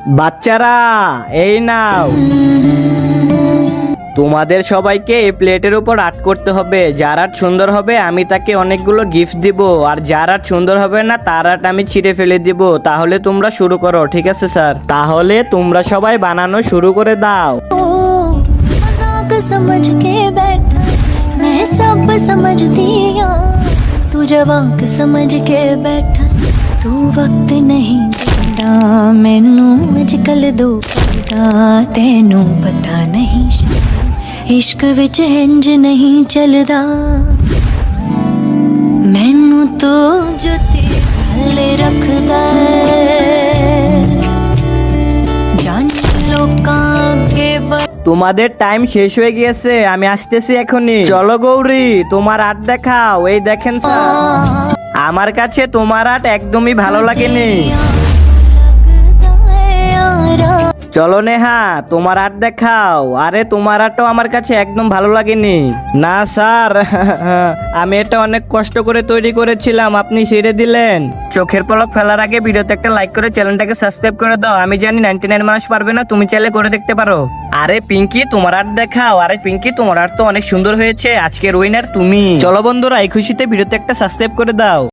বাচ্চারা এই নাও, তোমাদের সবাইকে এই প্লেটের উপর আর্ট করতে হবে। যার আর্ট সুন্দর হবে আমি তাকে অনেকগুলো গিফট দিব, আর যার আর্ট সুন্দর হবে না তার আর্ট আমি ছিঁড়ে ফেলে দিব। তাহলে তোমরা শুরু করো। ঠিক আছে স্যার, তাহলে তোমরা সবাই বানানো শুরু করে দাও। मजाक समझ के बैठा मैं सब समझ दिया तू जवाक समझ के बैठा तू वक्त नहीं देता मैनू अजकल दो पता तेनू पता नहीं इश्क विच इंज नहीं चलदा मैनू तो जो तेरे थल्ले रखदा जान लोकां अगे তোমাদের টাইম শেষ হয়ে গিয়েছে, আমি আসতেছি এখনই। চলো গৌরী, তোমার আর্ট দেখাও। এই দেখেন স্যার, আমার কাছে তোমার আর্ট একদমই ভালো লাগেনি। চলো নেহা, তোমার আর্ট দেখাও। আরে তোমার আর্টও আমার কাছে একদম ভালো লাগেনি। না স্যার, আমি এটা অনেক কষ্ট করে তৈরি করেছিলাম, আপনি ছেড়ে দিলেন। চোখের পলক ফেলার আগে ভিডিওতে একটা লাইক করে চ্যানেলটাকে সাবস্ক্রাইব করে দাও। আমি জানি 99 মানুষ পারবে না, তুমি চাইলে করে দেখতে পারো। আরে পিঙ্কি, তোমার আর্ট দেখাও। আরে পিঙ্কি, তোমার আর্ট তো অনেক সুন্দর হয়েছে। আজকের উইনার তুমি। চলো বন্ধুরা, এই খুশিতে ভিডিওতে একটা সাবস্ক্রাইব করে দাও।